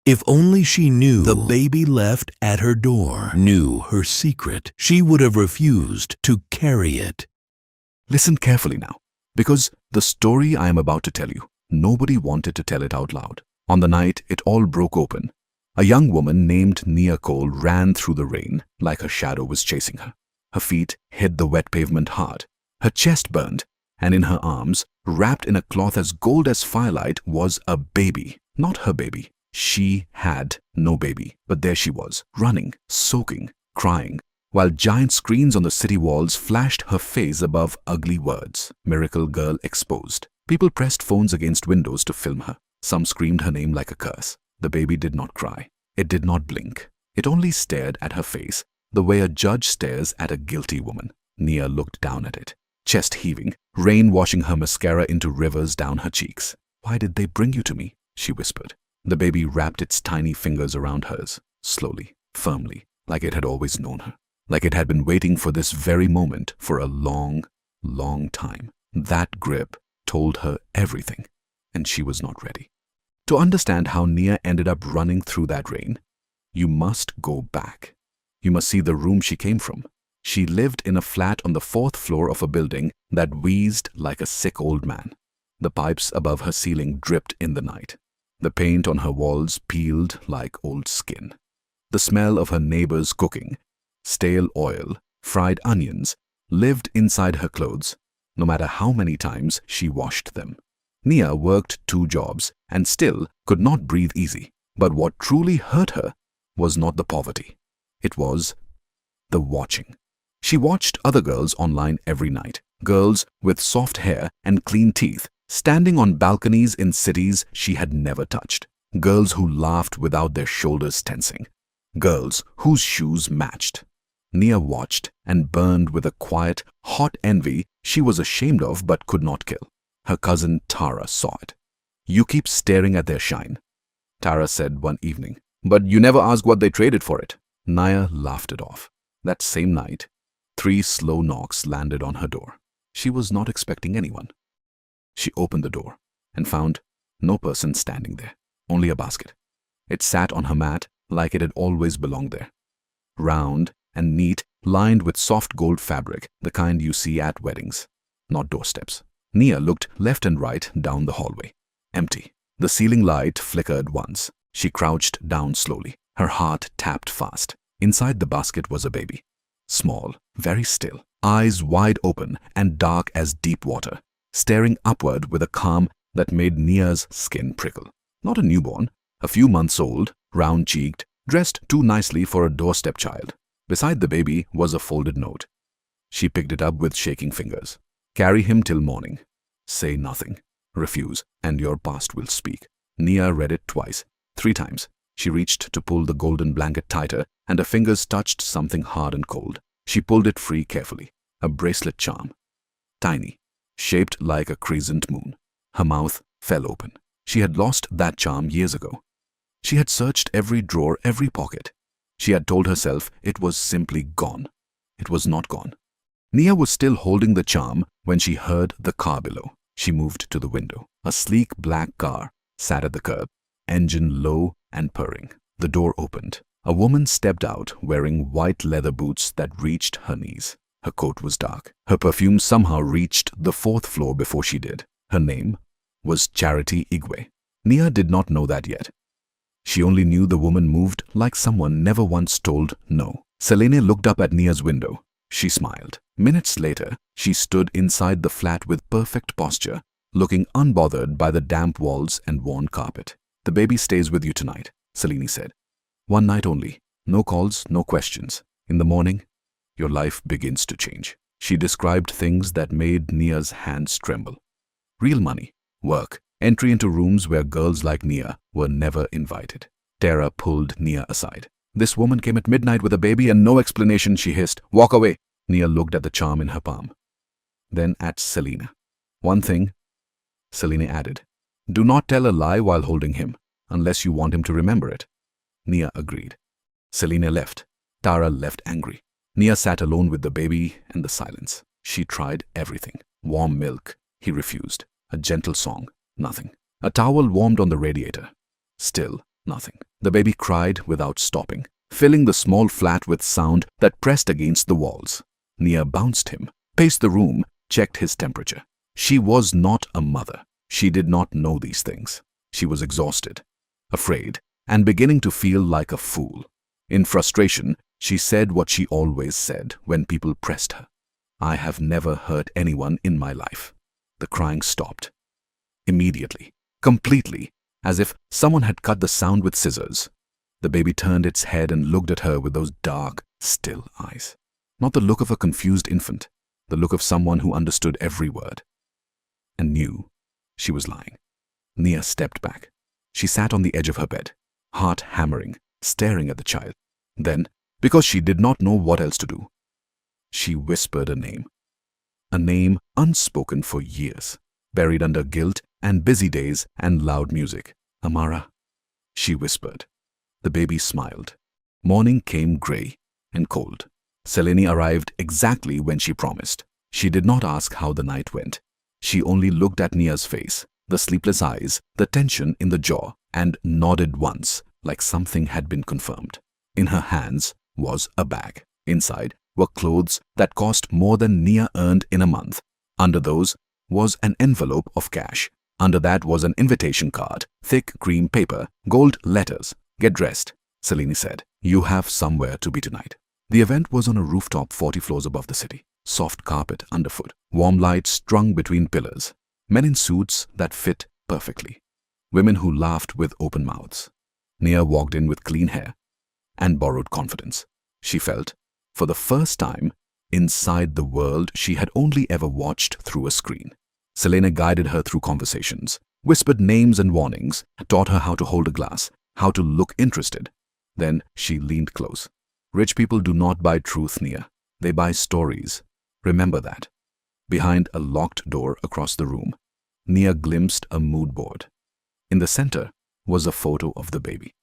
If only she knew the baby left at her door, knew her secret, she would have refused to carry it. Listen carefully now, because the story I am about to tell you, nobody wanted to tell it out loud. On the night it all broke open, a young woman named Nia Cole ran through the rain like her shadow was chasing her. Her feet hit the wet pavement hard. Her chest burned, and in her arms, wrapped in a cloth as gold as firelight, was a baby. Not her baby. She had no baby, but there she was, running, soaking, crying, while giant screens on the city walls flashed her face above ugly words. Miracle Girl exposed. People pressed phones against windows to film her. Some screamed her name like a curse. The baby did not cry. It did not blink. It only stared at her face, the way a judge stares at a guilty woman. Nia looked down at it, chest heaving, rain washing her mascara into rivers down her cheeks. "Why did they bring you to me?" she whispered. The baby wrapped its tiny fingers around hers, slowly, firmly, like it had always known her, like it had been waiting for this very moment for a long, long time. That grip told her everything, and she was not ready. To understand how Nia ended up running through that rain, you must go back. You must see the room she came from. She lived in a flat on the 4th floor of a building that wheezed like a sick old man. The pipes above her ceiling dripped in the night. The paint on her walls peeled like old skin. The smell of her neighbors' cooking, stale oil, fried onions, lived inside her clothes, no matter how many times she washed them. Nia worked 2 jobs and still could not breathe easy. But what truly hurt her was not the poverty. It was the watching. She watched other girls online every night, girls with soft hair and clean teeth, standing on balconies in cities she had never touched, girls who laughed without their shoulders tensing, girls whose shoes matched. Nia watched and burned with a quiet, hot envy she was ashamed of but could not kill. Her cousin Tara saw it. "You keep staring at their shine," Tara said one evening, "but you never ask what they traded for it." Nia laughed it off. That same night, 3 slow knocks landed on her door. She was not expecting anyone. She opened the door and found no person standing there, only a basket. It sat on her mat like it had always belonged there. Round and neat, lined with soft gold fabric, the kind you see at weddings, not doorsteps. Nia looked left and right down the hallway. Empty. The ceiling light flickered once. She crouched down slowly. Her heart tapped fast. Inside the basket was a baby. Small, very still, eyes wide open and dark as deep water, staring upward with a calm that made Nia's skin prickle. Not a newborn, a few months old, round-cheeked, dressed too nicely for a doorstep child. Beside the baby was a folded note. She picked it up with shaking fingers. "Carry him till morning. Say nothing. Refuse, and your past will speak." Nia read it twice, 3 times. She reached to pull the golden blanket tighter, and her fingers touched something hard and cold. She pulled it free carefully. A bracelet charm. Tiny, shaped like a crescent moon. Her mouth fell open. She had lost that charm years ago. She had searched every drawer, every pocket. She had told herself it was simply gone. It was not gone. Nia was still holding the charm when she heard the car below. She moved to the window. A sleek black car sat at the curb, engine low and purring. The door opened. A woman stepped out wearing white leather boots that reached her knees. Her coat was dark. Her perfume somehow reached the 4th floor before she did. Her name was Charity Igwe. Nia did not know that yet. She only knew the woman moved like someone never once told no. Selene looked up at Nia's window. She smiled. Minutes later, she stood inside the flat with perfect posture, looking unbothered by the damp walls and worn carpet. "The baby stays with you tonight," Selene said. "1 night only. No calls, no questions. In the morning, your life begins to change." She described things that made Nia's hands tremble. Real money, work, entry into rooms where girls like Nia were never invited. Tara pulled Nia aside. "This woman came at midnight with a baby and no explanation," she hissed. "Walk away." Nia looked at the charm in her palm, then at Selena. "One thing," Selena added. "Do not tell a lie while holding him, unless you want him to remember it." Nia agreed. Selena left. Tara left angry. Nia sat alone with the baby and the silence. She tried everything. Warm milk. He refused. A gentle song. Nothing. A towel warmed on the radiator. Still nothing. The baby cried without stopping, filling the small flat with sound that pressed against the walls. Nia bounced him, paced the room, checked his temperature. She was not a mother. She did not know these things. She was exhausted, afraid, and beginning to feel like a fool. In frustration, she said what she always said when people pressed her. "I have never hurt anyone in my life." The crying stopped. Immediately, completely, as if someone had cut the sound with scissors. The baby turned its head and looked at her with those dark, still eyes. Not the look of a confused infant, the look of someone who understood every word and knew she was lying. Nia stepped back. She sat on the edge of her bed, heart hammering, staring at the child. Then, because she did not know what else to do, she whispered a name unspoken for years, buried under guilt and busy days and loud music. "Amara," she whispered. The baby smiled. Morning came gray and cold. Selene arrived exactly when she promised. She did not ask how the night went. She only looked at Nia's face, the sleepless eyes, the tension in the jaw, and nodded once, like something had been confirmed. In her hands was a bag. Inside were clothes that cost more than Nia earned in a month. Under those was an envelope of cash. Under that was an invitation card, thick cream paper, gold letters. "Get dressed," Selene said. "You have somewhere to be tonight." The event was on a rooftop 40 floors above the city. Soft carpet underfoot, warm lights strung between pillars, men in suits that fit perfectly, women who laughed with open mouths. Nia walked in with clean hair and borrowed confidence. She felt, for the first time, inside the world she had only ever watched through a screen. Selene guided her through conversations, whispered names and warnings, taught her how to hold a glass, how to look interested. Then she leaned close. "Rich people do not buy truth, Nia. They buy stories. Remember that." Behind a locked door across the room, Nia glimpsed a mood board. In the center was a photo of the baby.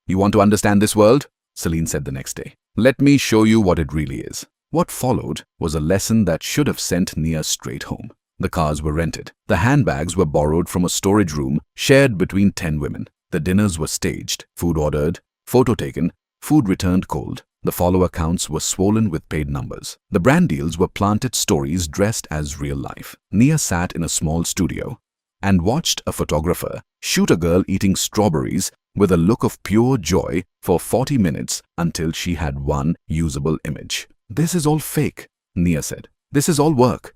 "You want to understand this world?" Selene said the next day. "Let me show you what it really is." What followed was a lesson that should have sent Nia straight home. The cars were rented. The handbags were borrowed from a storage room shared between 10 women. The dinners were staged, food ordered, photo taken, food returned cold. The follow accounts were swollen with paid numbers. The brand deals were planted stories dressed as real life. Nia sat in a small studio and watched a photographer shoot a girl eating strawberries with a look of pure joy for 40 minutes until she had one usable image. "This is all fake," Nia said. "This is all work."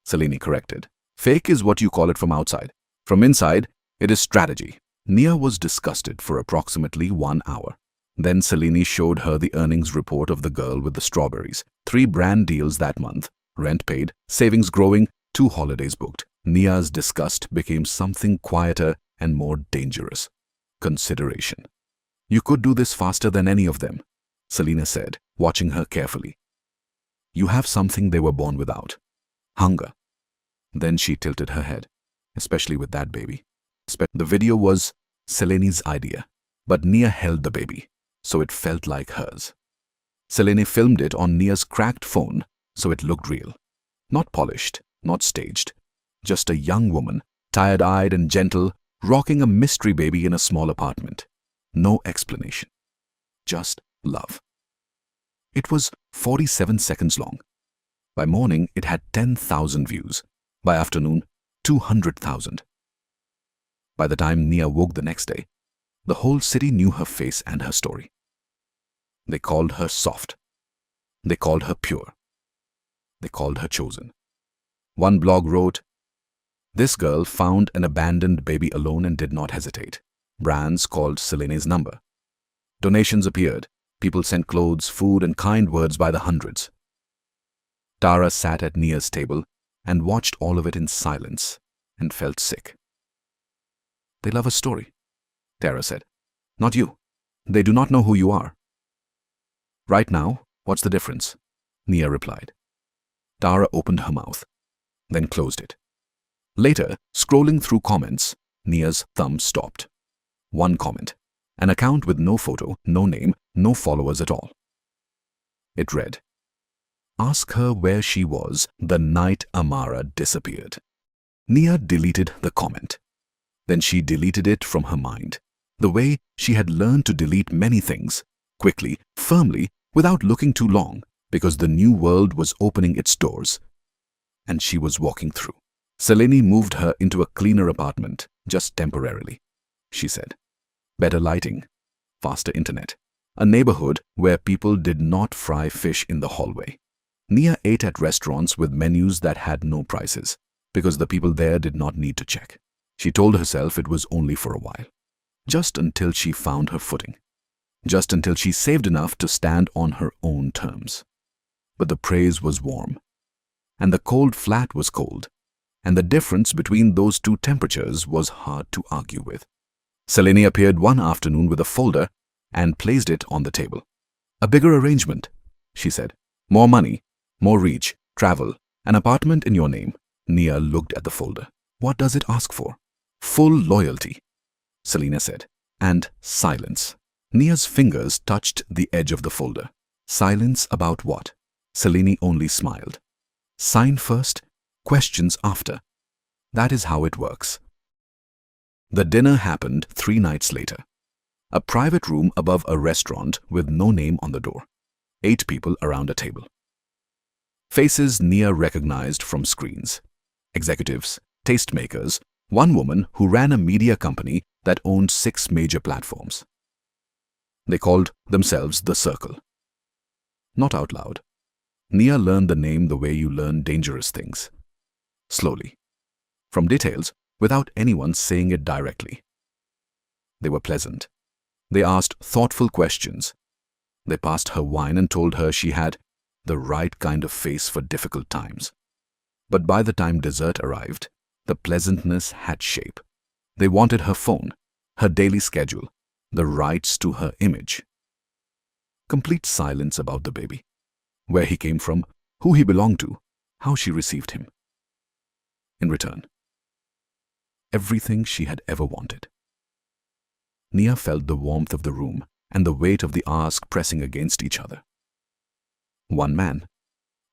Selene corrected. "Fake is what you call it from outside. From inside, it is strategy." Nia was disgusted for approximately 1 hour. Then Selene showed her the earnings report of the girl with the strawberries. 3 brand deals that month, rent paid, savings growing, 2 holidays booked. Nia's disgust became something quieter and more dangerous. Consideration. "You could do this faster than any of them," Selene said, watching her carefully. "You have something they were born without. Hunger." Then she tilted her head, especially with that baby. The video was Selene's idea, but Nia held the baby, so it felt like hers. Selene filmed it on Nia's cracked phone, so it looked real. Not polished, not staged. Just a young woman, tired-eyed and gentle, rocking a mystery baby in a small apartment. No explanation. Just love. It was 47 seconds long. By morning, it had 10,000 views. By afternoon, 200,000. By the time Nia woke the next day, the whole city knew her face and her story. They called her soft. They called her pure. They called her chosen. One blog wrote, "This girl found an abandoned baby alone and did not hesitate. Brands called Selene's number. Donations appeared. People sent clothes, food, and kind words by the hundreds." Tara sat at Nia's table and watched all of it in silence and felt sick. "They love a story," Tara said. "Not you. They do not know who you are." "Right now, what's the difference?" Nia replied. Tara opened her mouth, then closed it. Later, scrolling through comments, Nia's thumb stopped. One comment, an account with no photo, no name, no followers at all. It read, "Ask her where she was the night Amara disappeared." Nia deleted the comment. Then she deleted it from her mind. The way she had learned to delete many things, quickly, firmly, without looking too long, because the new world was opening its doors. And she was walking through. Selene moved her into a cleaner apartment, just temporarily, she said. Better lighting, faster internet, a neighborhood where people did not fry fish in the hallway. Nia ate at restaurants with menus that had no prices, because the people there did not need to check. She told herself it was only for a while, just until she found her footing, just until she saved enough to stand on her own terms. But the praise was warm, and the cold flat was cold, and the difference between those two temperatures was hard to argue with. Selene appeared one afternoon with a folder and placed it on the table. A bigger arrangement, she said. More money, more reach, travel, an apartment in your name. Nia looked at the folder. What does it ask for? Full loyalty, Selena said, and silence. Nia's fingers touched the edge of the folder. Silence about what? Selene only smiled. Sign first, questions after. That is how it works. The dinner happened 3 nights later. A private room above a restaurant with no name on the door. 8 people around a table. Faces Nia recognized from screens. Executives, tastemakers, one woman who ran a media company that owned 6 major platforms. They called themselves The Circle. Not out loud. Nia learned the name the way you learn dangerous things. Slowly. From details, without anyone saying it directly. They were pleasant. They asked thoughtful questions. They passed her wine and told her she had the right kind of face for difficult times. But by the time dessert arrived, the pleasantness had shape. They wanted her phone, her daily schedule, the rights to her image. Complete silence about the baby. Where he came from, who he belonged to, how she received him. In return, everything she had ever wanted. Nia felt the warmth of the room and the weight of the ask pressing against each other. One man,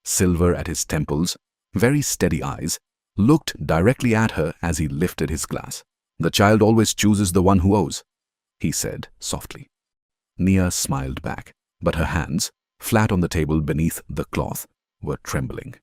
silver at his temples, very steady eyes, looked directly at her as he lifted his glass. The child always chooses the one who owes, he said softly. Nia smiled back, but her hands, flat on the table beneath the cloth, were trembling.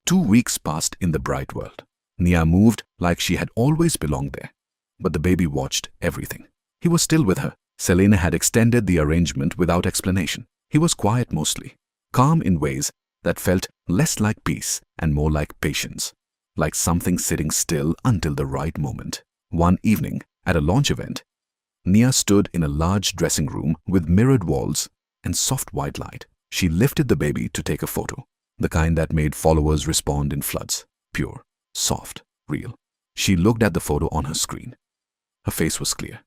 2 weeks passed in the bright world. Nia moved like she had always belonged there, but the baby watched everything. He was still with her. Selena had extended the arrangement without explanation. He was quiet mostly, calm in ways that felt less like peace and more like patience, like something sitting still until the right moment. One evening, at a launch event, Nia stood in a large dressing room with mirrored walls and soft white light. She lifted the baby to take a photo, the kind that made followers respond in floods, pure, soft, real. She looked at the photo on her screen. Her face was clear.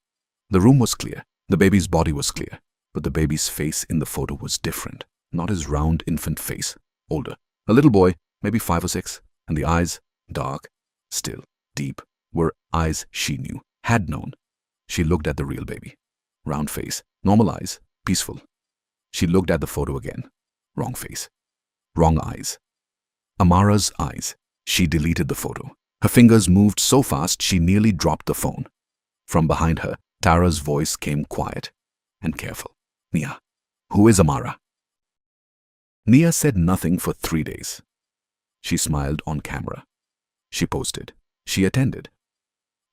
The room was clear. The baby's body was clear. But the baby's face in the photo was different. Not his round infant face, older. A little boy, maybe 5 or 6, and the eyes, dark, still, deep, were eyes she knew, had known. She looked at the real baby. Round face, normal eyes, peaceful. She looked at the photo again. Wrong face. Wrong eyes. Amara's eyes. She deleted the photo. Her fingers moved so fast she nearly dropped the phone. From behind her, Tara's voice came quiet and careful. Nia, who is Amara? Nia said nothing for 3 days. She smiled on camera. She posted. She attended.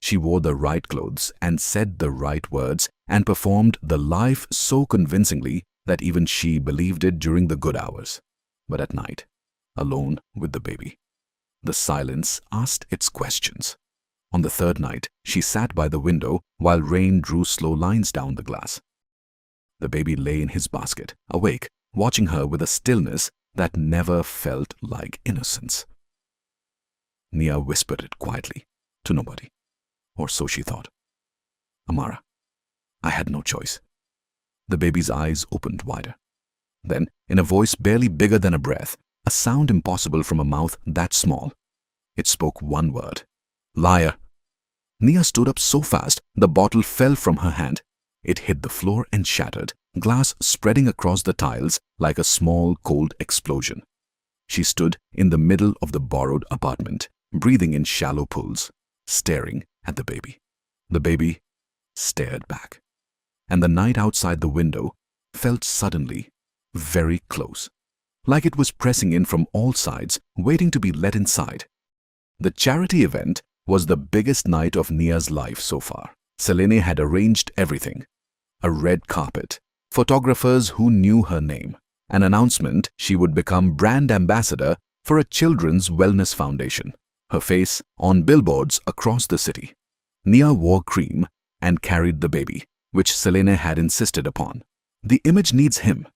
She wore the right clothes and said the right words and performed the life so convincingly that even she believed it during the good hours. But at night, alone with the baby, the silence asked its questions. On the 3rd night, she sat by the window while rain drew slow lines down the glass. The baby lay in his basket, awake, watching her with a stillness that never felt like innocence. Nia whispered it quietly, to nobody, or so she thought. Amara, I had no choice. The baby's eyes opened wider. Then, in a voice barely bigger than a breath, a sound impossible from a mouth that small, it spoke one word. Liar. Nia stood up so fast, the bottle fell from her hand. It hit the floor and shattered, glass spreading across the tiles like a small, cold explosion. She stood in the middle of the borrowed apartment, breathing in shallow pulls, staring at the baby. The baby stared back. and the night outside the window felt suddenly very close, like it was pressing in from all sides, waiting to be let inside. The charity event was the biggest night of Nia's life so far. Selene had arranged everything. A red carpet, photographers who knew her name, an announcement she would become brand ambassador for a children's wellness foundation, her face on billboards across the city. Nia wore cream and carried the baby, which Selene had insisted upon. "The image needs him,"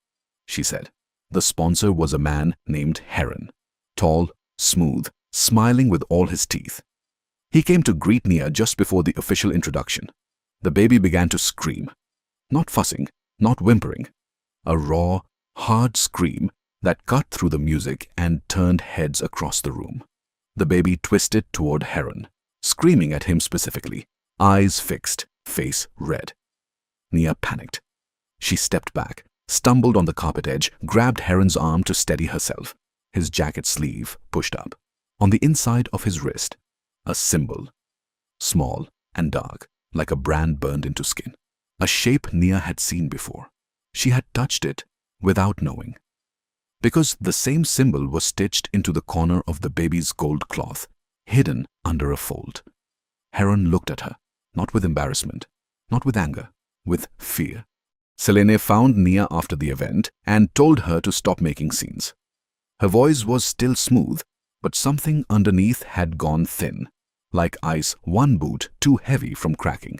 she said. The sponsor was a man named Heron, tall, smooth, smiling with all his teeth. He came to greet Nia just before the official introduction. The baby began to scream, not fussing, not whimpering, a raw, hard scream that cut through the music and turned heads across the room. The baby twisted toward Heron, screaming at him specifically, eyes fixed, face red. Nia panicked. She stepped back, stumbled on the carpet edge, grabbed Heron's arm to steady herself, his jacket sleeve pushed up. On the inside of his wrist, a symbol, small and dark, like a brand burned into skin. A shape Nia had seen before. She had touched it without knowing. Because the same symbol was stitched into the corner of the baby's gold cloth, hidden under a fold. Heron looked at her, not with embarrassment, not with anger, with fear. Selene found Nia after the event and told her to stop making scenes. Her voice was still smooth, but something underneath had gone thin, like ice one boot too heavy from cracking.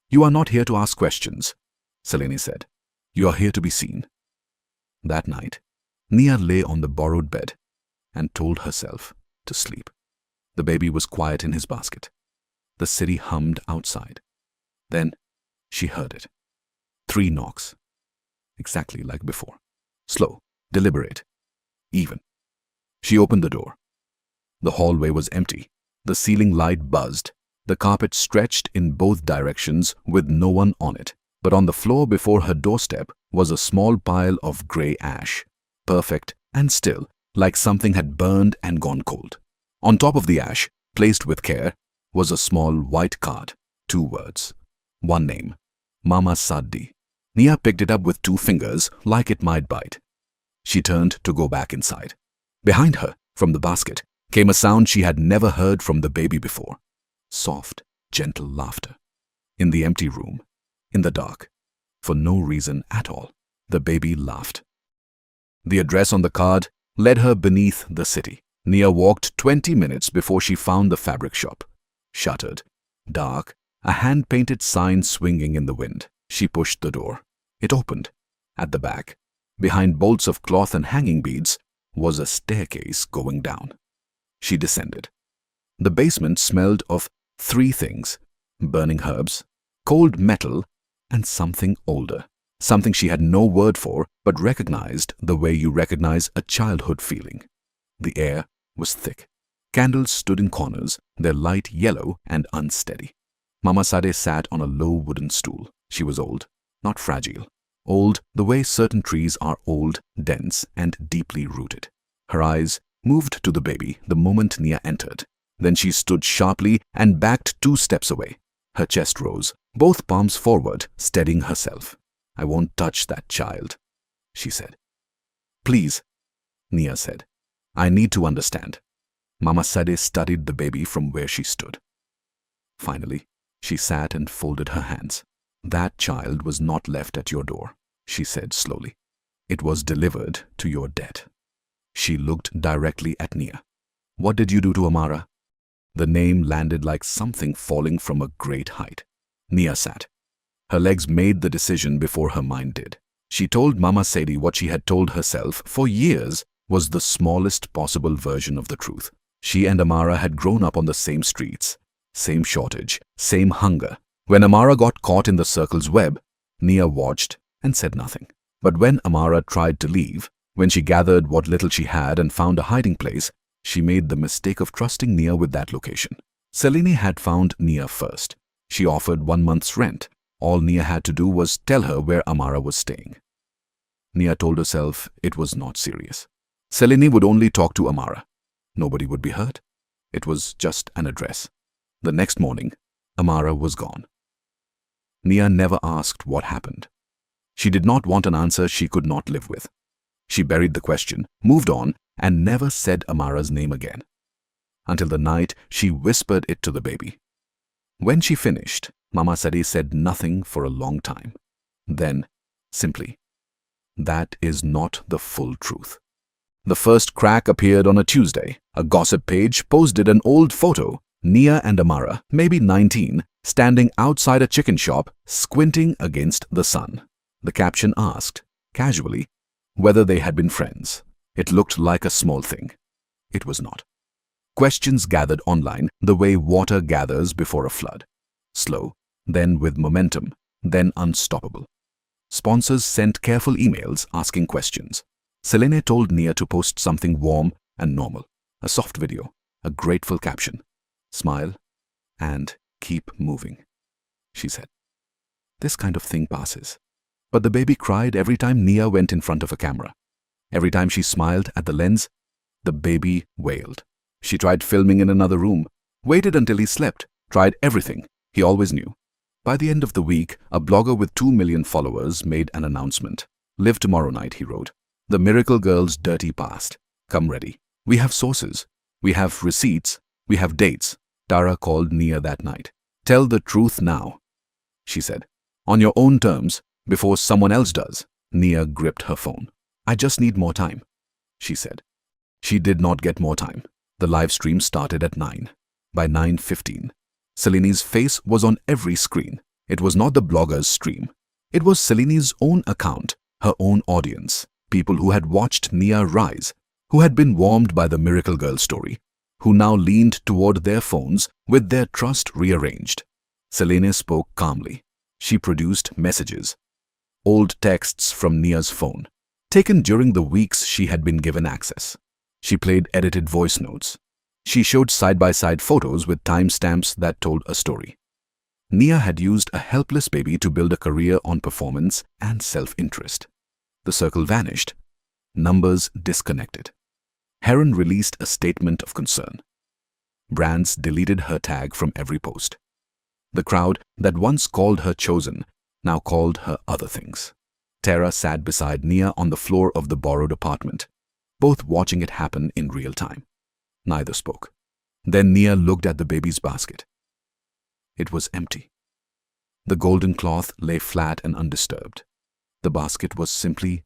"You are not here to ask questions," Selene said. "You are here to be seen." That night, Nia lay on the borrowed bed and told herself to sleep. The baby was quiet in his basket. The city hummed outside. Then she heard it. 3 knocks. Exactly like before. Slow, deliberate, even. She opened the door. The hallway was empty. The ceiling light buzzed. The carpet stretched in both directions with no one on it. But on the floor before her doorstep was a small pile of grey ash, perfect and still, like something had burned and gone cold. On top of the ash, placed with care, was a small white card, 2 words, 1 name, Mama Saddi. Nia picked it up with 2 fingers, like it might bite. She turned to go back inside. Behind her, from the basket, came a sound she had never heard from the baby before. Soft, gentle laughter. In the empty room, in the dark, for no reason at all, the baby laughed. The address on the card led her beneath the city. Nia walked 20 minutes before she found the fabric shop. Shuttered, dark, a hand-painted sign swinging in the wind. She pushed the door. It opened. At the back, behind bolts of cloth and hanging beads, was a staircase going down. She descended. The basement smelled of 3 things: burning herbs, cold metal, and something older. Something she had no word for, but recognized the way you recognize a childhood feeling. The air was thick. Candles stood in corners, their light yellow and unsteady. Mama Sade sat on a low wooden stool. She was old, not fragile. Old the way certain trees are old, dense, and deeply rooted. Her eyes moved to the baby the moment Nia entered. Then she stood sharply and backed 2 steps away. Her chest rose, both palms forward, steadying herself. "I won't touch that child," she said. "Please," Nia said. "I need to understand." Mama Sade studied the baby from where she stood. Finally, she sat and folded her hands. "That child was not left at your door," she said slowly. "It was delivered to your death." She looked directly at Nia. "What did you do to Amara?" The name landed like something falling from a great height. Nia sat. Her legs made the decision before her mind did. She told Mama Sadie what she had told herself for years was the smallest possible version of the truth. She and Amara had grown up on the same streets, same shortage, same hunger. When Amara got caught in the circle's web, Nia watched and said nothing. But when Amara tried to leave, when she gathered what little she had and found a hiding place, she made the mistake of trusting Nia with that location. Selene had found Nia first. She offered 1 month's rent. All Nia had to do was tell her where Amara was staying. Nia told herself it was not serious. Selene would only talk to Amara. Nobody would be hurt. It was just an address. The next morning, Amara was gone. Nia never asked what happened. She did not want an answer she could not live with. She buried the question, moved on, and never said Amara's name again. Until the night she whispered it to the baby. When she finished, Mama Sade said nothing for a long time. Then, simply, "That is not the full truth." The first crack appeared on a Tuesday. A gossip page posted an old photo, Nia and Amara, maybe 19, standing outside a chicken shop, squinting against the sun. The caption asked, casually, whether they had been friends. It looked like a small thing. It was not. Questions gathered online the way water gathers before a flood. Slow, then with momentum, then unstoppable. Sponsors sent careful emails asking questions. Selene told Nia to post something warm and normal. A soft video, a grateful caption. "Smile and keep moving," she said. This kind of thing passes. But the baby cried every time Nia went in front of a camera. Every time she smiled at the lens, the baby wailed. She tried filming in another room, waited until he slept, tried everything. He always knew. By the end of the week, a blogger with 2 million followers made an announcement. "Live tomorrow night," he wrote. "The miracle girl's dirty past. Come ready. We have sources. We have receipts. We have dates." Tara called Nia that night. "Tell the truth now," she said. "On your own terms, before someone else does." Nia gripped her phone. "I just need more time," she said. She did not get more time. The live stream started at 9. By 9:15, Selene's face was on every screen. It was not the blogger's stream. It was Selene's own account, her own audience, people who had watched Nia rise, who had been warmed by the miracle girl story, who now leaned toward their phones with their trust rearranged. Selene spoke calmly. She produced messages, old texts from Nia's phone, taken during the weeks she had been given access. She played edited voice notes. She showed side-by-side photos with timestamps that told a story. Nia had used a helpless baby to build a career on performance and self-interest. The circle vanished. Numbers disconnected. Heron released a statement of concern. Brands deleted her tag from every post. The crowd that once called her chosen now called her other things. Tara sat beside Nia on the floor of the borrowed apartment, both watching it happen in real time. Neither spoke. Then Nia looked at the baby's basket. It was empty. The golden cloth lay flat and undisturbed. The basket was simply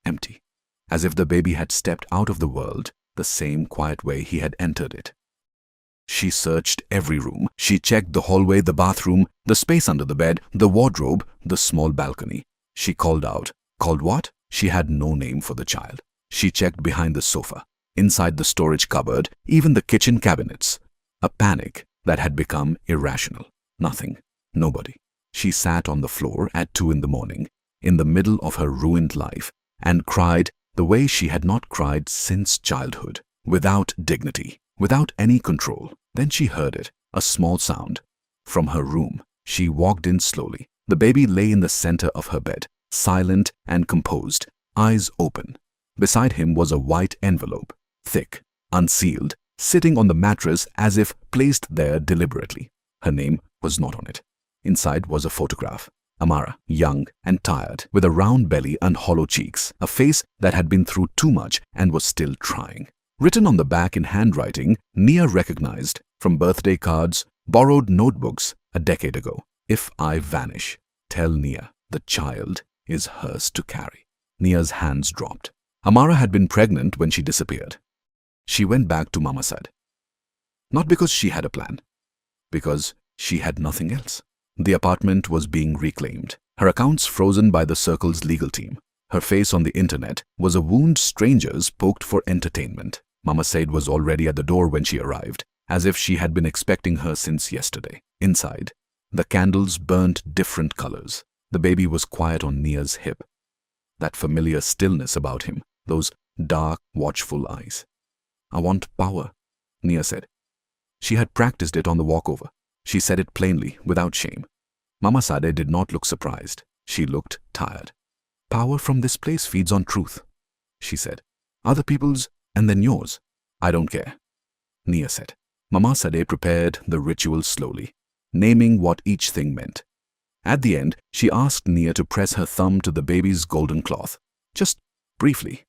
empty, as if the baby had stepped out of the world the same quiet way he had entered it. She searched every room. She checked the hallway, the bathroom, the space under the bed, the wardrobe, the small balcony. She called out. Called what? She had no name for the child. She checked behind the sofa, inside the storage cupboard, even the kitchen cabinets. A panic that had become irrational. Nothing. Nobody. She sat on the floor at 2 in the morning, in the middle of her ruined life, and cried the way she had not cried since childhood, without dignity, without any control. Then she heard it, a small sound. From her room, she walked in slowly. The baby lay in the center of her bed, silent and composed, eyes open. Beside him was a white envelope, thick, unsealed, sitting on the mattress as if placed there deliberately. Her name was not on it. Inside was a photograph. Amara, young and tired, with a round belly and hollow cheeks, a face that had been through too much and was still trying. Written on the back in handwriting Nia recognized from birthday cards, borrowed notebooks a decade ago. "If I vanish, tell Nia the child is hers to carry." Nia's hands dropped. Amara had been pregnant when she disappeared. She went back to Mama Sad. Not because she had a plan, because she had nothing else. The apartment was being reclaimed, her accounts frozen by the circle's legal team. Her face on the internet was a wound strangers poked for entertainment. Mama Said was already at the door when she arrived, as if she had been expecting her since yesterday. Inside, the candles burned different colors. The baby was quiet on Nia's hip. That familiar stillness about him, those dark, watchful eyes. "I want power," Nia said. She had practiced it on the walkover. She said it plainly, without shame. Mama Sade did not look surprised. She looked tired. "Power from this place feeds on truth," she said. "Other people's and then yours. I don't care," Nia said. Mama Sade prepared the ritual slowly, naming what each thing meant. At the end, she asked Nia to press her thumb to the baby's golden cloth. Just briefly.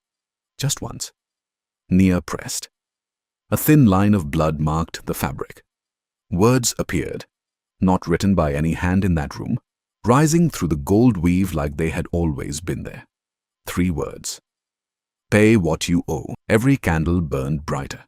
Just once. Nia pressed. A thin line of blood marked the fabric. Words appeared, not written by any hand in that room, rising through the gold weave like they had always been there. 3 words. Pay what you owe. Every candle burned brighter.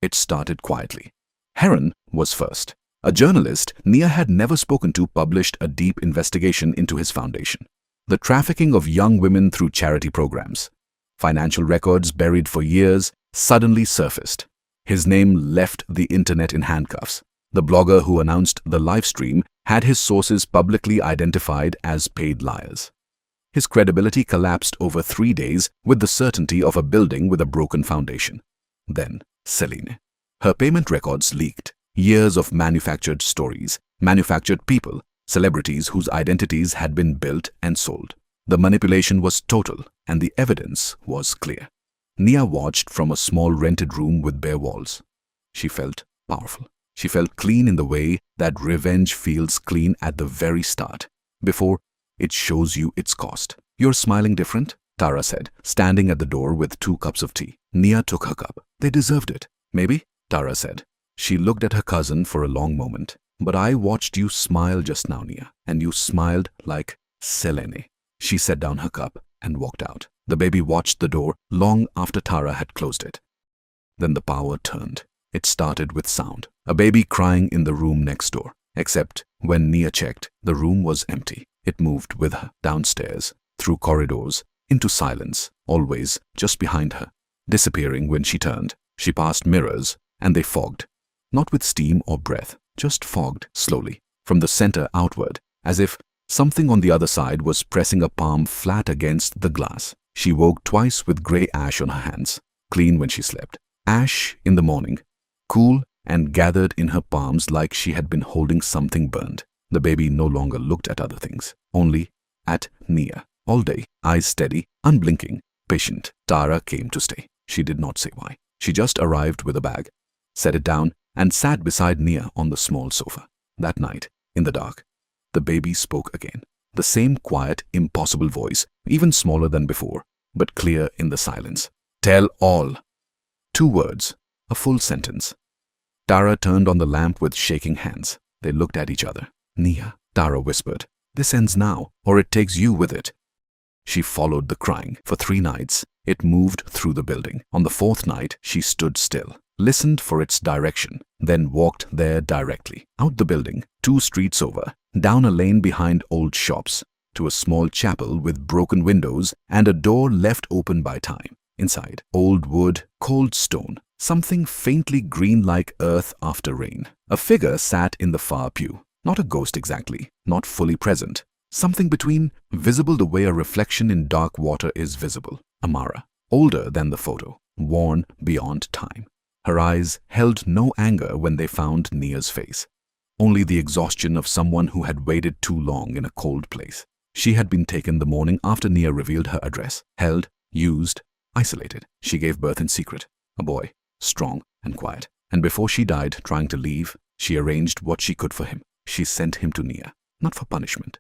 It started quietly. Heron was first. A journalist Nia had never spoken to published a deep investigation into his foundation. The trafficking of young women through charity programs. Financial records buried for years suddenly surfaced. His name left the internet in handcuffs. The blogger who announced the live stream had his sources publicly identified as paid liars. His credibility collapsed over 3 days with the certainty of a building with a broken foundation. Then, Celine. Her payment records leaked. Years of manufactured stories, manufactured people, celebrities whose identities had been built and sold. The manipulation was total, and the evidence was clear. Nia watched from a small rented room with bare walls. She felt powerful. She felt clean in the way that revenge feels clean at the very start, before it shows you its cost. You're smiling different, Tara said, standing at the door with 2 cups of tea. Nia took her cup. They deserved it. Maybe, Tara said. She looked at her cousin for a long moment. But I watched you smile just now, Nia, and you smiled like Selene. She set down her cup and walked out. The baby watched the door long after Tara had closed it. Then the power turned. It started with sound. A baby crying in the room next door. Except when Nia checked, the room was empty. It moved with her, downstairs, through corridors, into silence, always just behind her, disappearing when she turned. She passed mirrors, and they fogged. Not with steam or breath, just fogged slowly, from the center outward, as if something on the other side was pressing a palm flat against the glass. She woke twice with grey ash on her hands, clean when she slept. Ash in the morning, cool and gathered in her palms like she had been holding something burned. The baby no longer looked at other things, only at Nia. All day, eyes steady, unblinking, patient. Tara came to stay. She did not say why. She just arrived with a bag, set it down, and sat beside Nia on the small sofa. That night, in the dark, the baby spoke again. The same quiet, impossible voice, even smaller than before, but clear in the silence. Tell all. 2 words, a full sentence. Tara turned on the lamp with shaking hands. They looked at each other. Nia, Tara whispered, this ends now, or it takes you with it. She followed the crying. For 3 nights, it moved through the building. On the 4th night, she stood still, listened for its direction, then walked there directly. Out the building, 2 streets over, down a lane behind old shops, to a small chapel with broken windows and a door left open by time. Inside, old wood, cold stone, something faintly green like earth after rain. A figure sat in the far pew. Not a ghost exactly, not fully present. Something between visible the way a reflection in dark water is visible. Amara, older than the photo, worn beyond time. Her eyes held no anger when they found Nia's face. Only the exhaustion of someone who had waited too long in a cold place. She had been taken the morning after Nia revealed her address. Held, used, isolated. She gave birth in secret. A boy, strong and quiet. And before she died trying to leave, she arranged what she could for him. She sent him to Nia, not for punishment,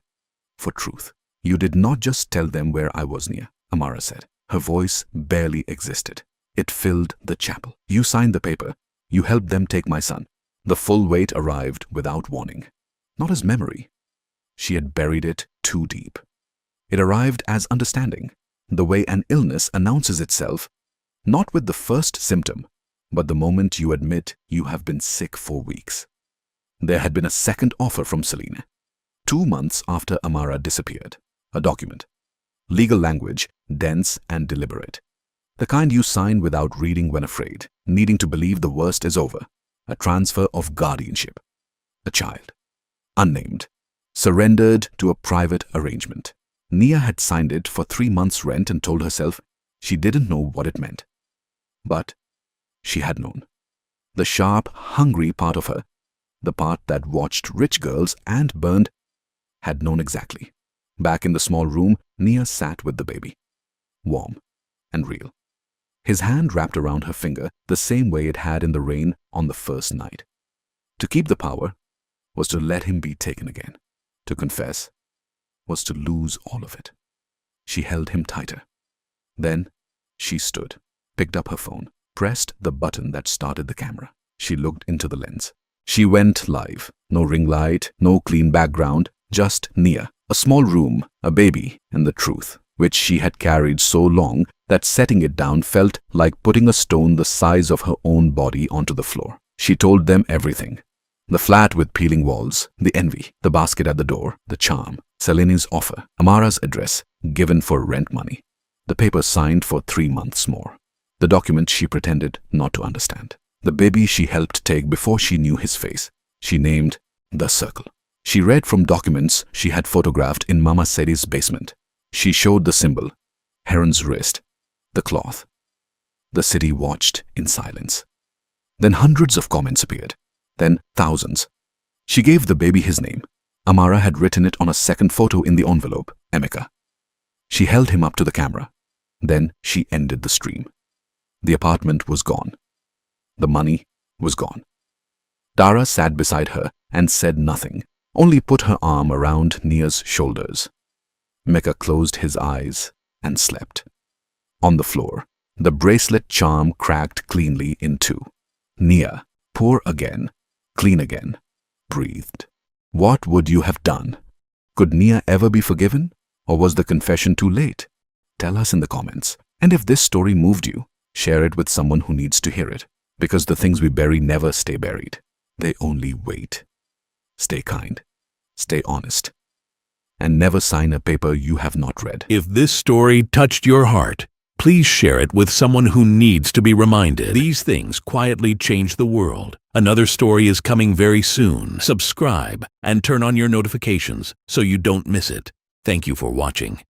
for truth. You did not just tell them where I was, Nia, Amara said. Her voice barely existed. It filled the chapel. You signed the paper. You helped them take my son. The full weight arrived without warning. Not as memory. She had buried it too deep. It arrived as understanding, the way an illness announces itself, not with the first symptom, but the moment you admit you have been sick for weeks. There had been a second offer from Celine. 2 months after Amara disappeared. A document. Legal language, dense and deliberate. The kind you sign without reading when afraid, needing to believe the worst is over. A transfer of guardianship. A child. Unnamed. Surrendered to a private arrangement. Nia had signed it for 3 months' rent and told herself she didn't know what it meant. But she had known. The sharp, hungry part of her, the part that watched rich girls and burned, had known exactly. Back in the small room, Nia sat with the baby. Warm and real. His hand wrapped around her finger the same way it had in the rain on the first night. To keep the power was to let him be taken again. To confess was to lose all of it. She held him tighter. Then she stood, picked up her phone, pressed the button that started the camera. She looked into the lens. She went live. No ring light, no clean background, just Nia, a small room, a baby, and the truth, which she had carried so long that setting it down felt like putting a stone the size of her own body onto the floor. She told them everything. The flat with peeling walls, the envy, the basket at the door, the charm, Selene's offer, Amara's address, given for rent money, the paper signed for 3 months more, the document she pretended not to understand, the baby she helped take before she knew his face, she named the circle. She read from documents she had photographed in Mama Sedi's basement. She showed the symbol, heron's wrist, the cloth. The city watched in silence. Then hundreds of comments appeared. Then thousands. She gave the baby his name. Amara had written it on a second photo in the envelope, Emeka. She held him up to the camera. Then she ended the stream. The apartment was gone. The money was gone. Dara sat beside her and said nothing, only put her arm around Nia's shoulders. Emeka closed his eyes and slept. On the floor, the bracelet charm cracked cleanly in two. Nia, poor again, clean again, breathed. What would you have done? Could Nia ever be forgiven? Or was the confession too late? Tell us in the comments. And if this story moved you, share it with someone who needs to hear it. Because the things we bury never stay buried. They only wait. Stay kind. Stay honest. And never sign a paper you have not read. If this story touched your heart, please share it with someone who needs to be reminded. These things quietly change the world. Another story is coming very soon. Subscribe and turn on your notifications so you don't miss it. Thank you for watching.